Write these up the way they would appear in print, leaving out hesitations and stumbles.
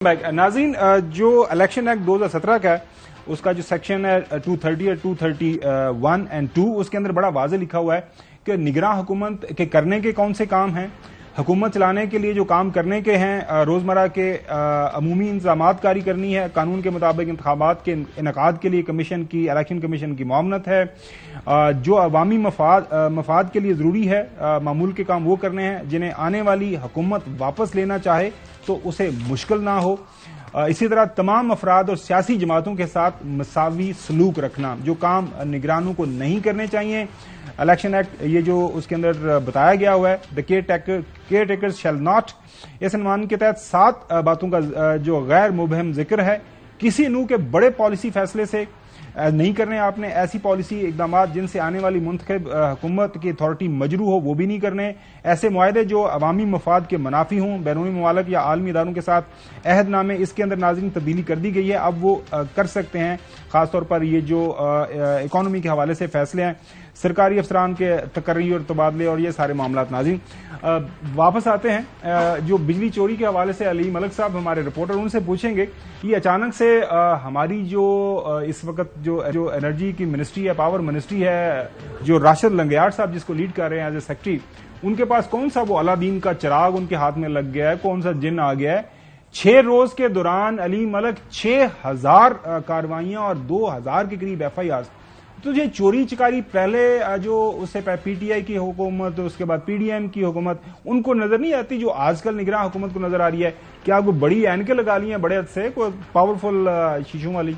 नाज़रीन, जो election act 2017 का है उसका जो सेक्शन है 230 और 231 एंड 2, उसके अंदर बड़ा वाज़ेह लिखा हुआ है कि निगरान हुकूमत के करने के कौन से काम हैं, हुकूमत चलाने के लिए जो काम करने के हैं, रोज़मर्रा के अमूमी इंतज़ामात कारी करनी है, कानून के मुताबिक इंतखाबात के इनेकाद के लिए कमीशन की इलेक्शन कमीशन की मामनत है, जो अवामी मफाद के लिए ज़रूरी है मामूल के काम वो करने हैं, जिन्हें आने वाली हुकूमत वापस लेना चाहे तो उसे मुश्किल ना हो। इसी तरह तमाम अफराद और सियासी जमातों के साथ मसावी सलूक रखना, जो काम निगरानों को नहीं करने चाहिए। इलेक्शन एक्ट ये जो उसके अंदर बताया गया हुआ है, the care takers shall not, इस अनवान के तहत 7 बातों का जो गैर मुबहम जिक्र है, किसी नूह के बड़े पॉलिसी फैसले से नहीं करने आपने, ऐसी पॉलिसी इकदाम जिनसे आने वाली मुंतखब हुकूमत की अथॉरिटी मजरू हो वो भी नहीं करने, ऐसे मुआहदे जो अवामी मफाद के मुनाफी हों, बैरूनी ममालिक या आलमी इदारों के साथ अहदनामे, इसके अंदर नाज़रीन तब्दीली कर दी गई है, अब वो कर सकते हैं। खासतौर पर ये जो इकॉनमी के हवाले से फैसले हैं, सरकारी अफसरान के तकर्री और तबादले और ये सारे मामला। नाज़रीन वापस आते हैं जो बिजली चोरी के हवाले से अली मलिक साहब हमारे रिपोर्टर, उनसे पूछेंगे ये अचानक से हमारी जो इस वक्त जो एनर्जी की मिनिस्ट्री है, पावर मिनिस्ट्री है, जो राशिद लंगयार साहब जिसको लीड कर रहे हैं एज ए सेक्रेटरी, उनके पास कौन सा वो अलादीन का चिराग उनके हाथ में लग गया है, कौन सा जिन आ गया है। 6 रोज के दौरान अली मलिक 6000 कार्रवाइयां और 2000 के करीब FIR। तो ये चोरी चिकारी पहले जो उससे PTI की हुकूमत, उसके बाद PDM की हुकूमत, उनको नजर नहीं आती जो आजकल निगरान हुकूमत को नजर आ रही है? क्या कोई बड़ी ऐनकें लगा ली हैं बड़े हद से, कोई पावरफुल शीशों वाली?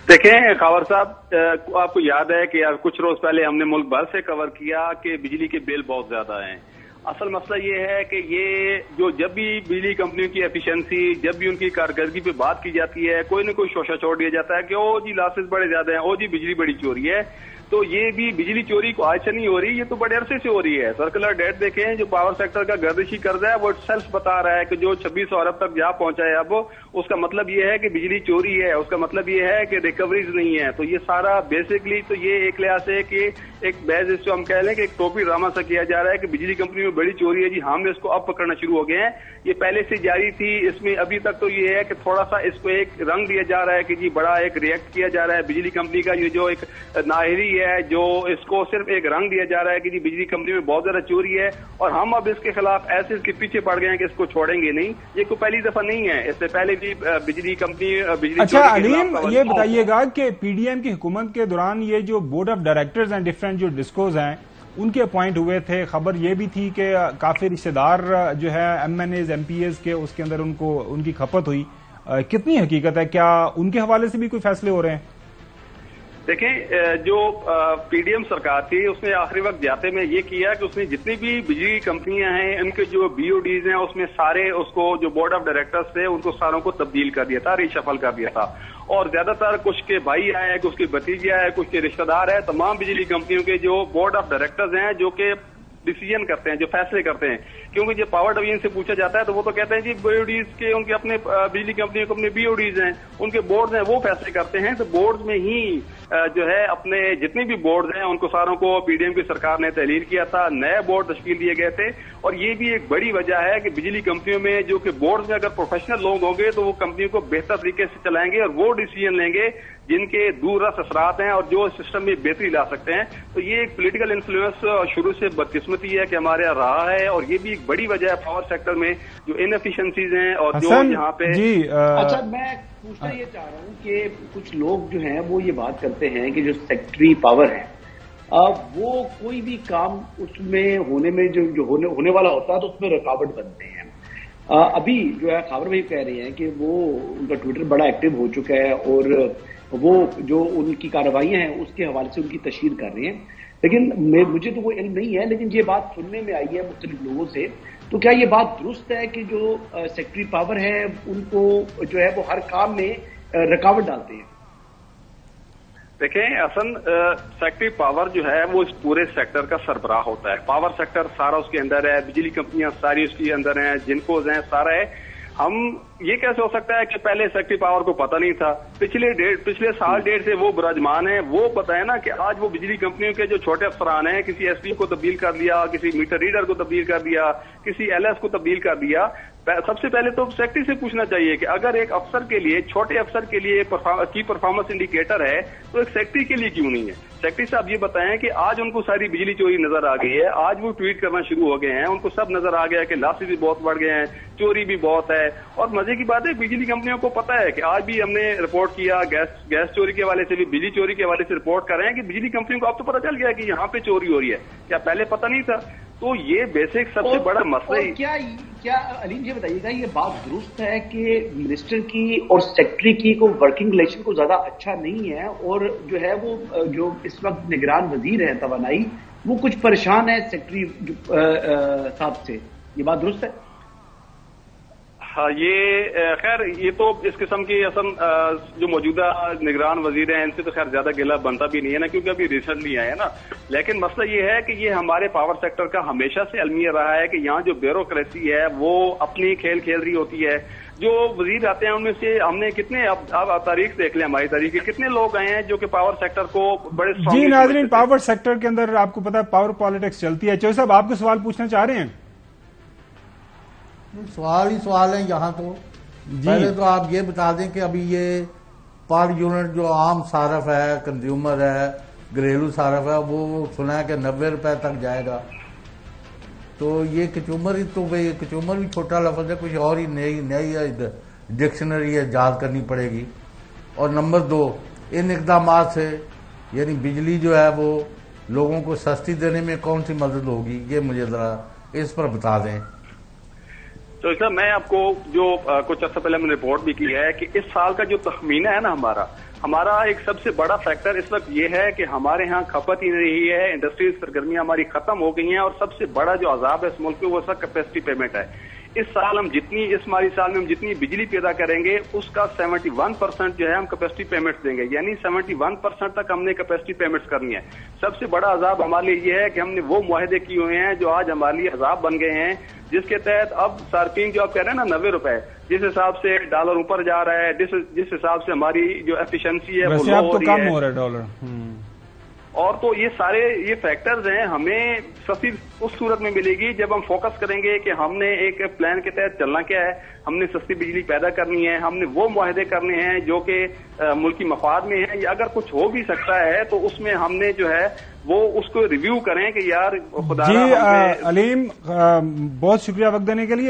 देखें खावर साहब, आपको याद है कि कुछ रोज पहले हमने मुल्क भर से कवर किया कि बिजली के बिल बहुत ज्यादा हैं। असल मसला ये है कि ये जो जब भी बिजली कंपनियों की एफिशिएंसी, जब भी उनकी कारकर्दगी पे बात की जाती है, कोई न कोई शोशा छोड़ दिया जाता है कि ओ जी लासेस बड़े ज्यादा हैं, ओ जी बिजली बड़ी चोरी है। तो ये भी बिजली चोरी को आज से नहीं हो रही, ये तो बड़े अरसे से हो रही है। सर्कुलर डेट देखें, जो पावर सेक्टर का गर्दिशी कर्जा है वो सेल्फ बता रहा है कि जो 2600 अरब तक जा पहुंचा है अब, उसका मतलब ये है कि बिजली चोरी है, उसका मतलब ये है कि रिकवरीज नहीं है। तो ये सारा बेसिकली तो ये एक लिहाज से कि एक बैज इसको हम कह लें कि एक टोपी ड्रामा सा किया जा रहा है कि बिजली कंपनी में बड़ी चोरी है जी, हमने इसको अब पकड़ना शुरू हो गए हैं। ये पहले से जारी थी, इसमें अभी तक तो ये है कि थोड़ा सा इसको एक रंग दिया जा रहा है कि जी बड़ा एक रिएक्ट किया जा रहा है बिजली कंपनी का, ये जो एक नाहरी है जो इसको सिर्फ एक रंग दिया जा रहा है कि जी बिजली कंपनी में बहुत ज्यादा चोरी है और हम अब इसके खिलाफ ऐसे इसके पीछे पड़ गए हैं कि इसको छोड़ेंगे नहीं। ये कोई पहली दफा नहीं है, इससे पहले भी बिजली कंपनी बिजली। अच्छा अलीम, ये बताइएगा कि PDM की हुकूमत के दौरान ये जो board of directors and different जो डिस्कोज हैं उनके अपॉइंट हुए थे, खबर ये भी थी कि काफी रिश्तेदार जो है MNAs MPAs के उसके अंदर उनको उनकी खपत हुई, कितनी हकीकत है? क्या उनके हवाले से भी कोई फैसले हो रहे हैं? देखें, जो PDM सरकार थी उसने आखिरी वक्त जाते में ये किया कि उसने जितनी भी बिजली कंपनियां हैं उनके जो BODs हैं उसमें सारे उसको जो बोर्ड ऑफ डायरेक्टर्स थे उनको सारों को तब्दील कर दिया था, रिशफल कर दिया था। और ज्यादातर कुछ के भाई आए, कुछ के भतीजे आए, कुछ के रिश्तेदार है, तमाम बिजली कंपनियों के जो बोर्ड ऑफ डायरेक्टर्स हैं जो कि डिसीजन करते हैं, जो फैसले करते हैं। क्योंकि जब पावर डिवीजन से पूछा जाता है तो वो तो कहते हैं जी BODs के उनके अपने बिजली कंपनियों के अपने BODs हैं, उनके बोर्ड हैं, वो फैसले करते हैं। तो बोर्ड में ही जो है अपने जितने भी बोर्ड हैं उनको सारों को PDM की सरकार ने तहलील किया था, नए बोर्ड तश्कील दिए गए थे। और ये भी एक बड़ी वजह है कि बिजली कंपनियों में जो कि बोर्ड में अगर प्रोफेशनल लोग होंगे तो वो कंपनियों को बेहतर तरीके से चलाएंगे और वो डिसीजन लेंगे जिनके दूररस असरात हैं और जो सिस्टम में बेहतरी ला सकते हैं। तो ये एक पॉलिटिकल इन्फ्लुएंस शुरू से बदकिस्मती है कि हमारे यहाँ रहा है और ये भी एक बड़ी वजह है पावर सेक्टर में जो इनएफिशिएंसीज हैं और जो यहाँ पे अच्छा मैं पूछना ये चाह रहा हूँ कि कुछ लोग जो हैं वो ये बात करते हैं कि जो सेक्रेटरी पावर है वो कोई भी काम उसमें होने में जो होने वाला होता है तो उसमें रुकावट बनते हैं। अभी जो है खबर भाई कह रहे हैं कि वो उनका ट्विटर बड़ा एक्टिव हो चुका है और वो जो उनकी कार्रवाइयां हैं उसके हवाले से उनकी तशहीर कर रहे हैं। लेकिन मुझे तो वो इल्म नहीं है, लेकिन ये बात सुनने में आई है मुख्तलिफ लोगों से। तो क्या ये बात दुरुस्त है कि जो सेक्रेटरी पावर है उनको जो है वो हर काम में रुकावट डालते हैं? देखें असन सेक्रेटरी पावर जो है वो इस पूरे सेक्टर का सरबराह होता है। पावर सेक्टर सारा उसके अंदर है, बिजली कंपनियां सारी उसके अंदर हैं, जिनको हैं सारा है। हम ये कैसे हो सकता है कि पहले सेक्रेटरी पावर को पता नहीं था? पिछले साल डेढ़ से वो विराजमान है, वो पता है ना कि आज वो बिजली कंपनियों के जो छोटे अफसरान हैं, किसी SP को तब्दील कर दिया, किसी मीटर रीडर को तब्दील कर दिया, किसी LS को तब्दील कर दिया। सबसे पहले तो सेक्रेटरी से पूछना चाहिए कि अगर एक अफसर के लिए, छोटे अफसर के लिए की परफॉर्मेंस इंडिकेटर है तो एक सेक्रेटरी के लिए क्यों नहीं है? सेक्रेटरी साहब ये बताएं कि आज उनको सारी बिजली चोरी नजर आ गई है, आज वो ट्वीट करना शुरू हो गए हैं, उनको सब नजर आ गया कि लॉसेस भी बहुत बढ़ गए हैं, चोरी भी बहुत है। और मजे की बात है, बिजली कंपनियों को पता है कि आज भी हमने रिपोर्ट किया, गैस चोरी के हवाले से भी, बिजली चोरी के हवाले से रिपोर्ट कर रहे हैं कि बिजली कंपनियों को अब तो पता चल गया कि यहाँ पे चोरी हो रही है, क्या पहले पता नहीं था? तो ये बेसिक सबसे बड़ा मसला ही। क्या अलीम जी बताइएगा, ये बात दुरुस्त है कि मिनिस्टर की और सेक्रेटरी की को वर्किंग रिलेशन को ज्यादा अच्छा नहीं है, और जो है वो जो इस वक्त निगरान वजीर है तवानाई, वो कुछ परेशान है सेक्रेटरी साहब से, ये बात दुरुस्त है? हाँ, ये खैर ये तो इस किस्म की असल जो मौजूदा निगरान वजीर हैं इनसे तो खैर ज्यादा गिला बनता भी नहीं है ना, क्योंकि अभी रिसेंटली आए हैं ना। लेकिन मसला ये है कि ये हमारे पावर सेक्टर का हमेशा से अलमिया रहा है कि यहाँ जो ब्यूरोक्रेसी है वो अपनी खेल खेल रही होती है। जो वजीर आते हैं उनमें से हमने कितने, अब तारीख देख लें, हमारी तारीख के कितने लोग आए हैं जो कि पावर सेक्टर को बड़े जी नाज़रीन, पावर सेक्टर के अंदर आपको पता है पावर पॉलिटिक्स चलती है। चौधरी साहब आपको सवाल पूछना चाह रहे हैं? सवाल ही सवाल है यहाँ तो। पहले तो आप ये बता दें कि अभी ये पर यूनिट जो आम सारफ है, कंज्यूमर है, घरेलू सारफ है, वो सुना है कि 90 रुपए तक जाएगा। तो ये कचूमर ही तो भाई, कचूमर भी छोटा लफ्ज है, कुछ और ही नई डिक्शनरी ईजाद करनी पड़ेगी। और नंबर 2, इन इकदाम से यानी बिजली जो है वो लोगों को सस्ती देने में कौन सी मदद होगी, ये मुझे जरा इस पर बता दें। तो सर मैं आपको जो कुछ अर्सा पहले मैंने रिपोर्ट भी की है कि इस साल का जो तखमीना है ना हमारा एक सबसे बड़ा फैक्टर इस वक्त ये है कि हमारे यहाँ खपत ही नहीं रही है, इंडस्ट्रीज सरगर्मियां हमारी खत्म हो गई हैं, और सबसे बड़ा जो अजाब है इस मुल्क में वो सब कैपेसिटी पेमेंट है। इस साल हम जितनी, इस माली साल में हम जितनी बिजली पैदा करेंगे उसका 71% जो है हम कैपेसिटी पेमेंट्स देंगे, यानी 71% तक हमने कैपेसिटी पेमेंट्स करनी है। सबसे बड़ा अजाब हमारे लिए ये है कि हमने वो मुआहदे किए हुए हैं जो आज हमारे लिए अजाब बन गए हैं, जिसके तहत अब सार्फिन जो आप कह रहे हैं ना 90 रुपए, जिस हिसाब से डॉलर ऊपर जा रहा है, जिस हिसाब से हमारी जो एफिशिएंसी है वो लो हो रही है, कम हो रहा है डॉलर। और तो ये सारे ये फैक्टर्स हैं, हमें सस्ती उस सूरत में मिलेगी जब हम फोकस करेंगे कि हमने एक प्लान के तहत चलना क्या है, हमने सस्ती बिजली पैदा करनी है, हमने वो मुआहदे करने हैं जो कि मुल्की मफाद में है, या अगर कुछ हो भी सकता है तो उसमें हमने जो है वो उसको रिव्यू करें कि यार खुदा। जी अलीम, बहुत शुक्रिया वक्त देने के लिए।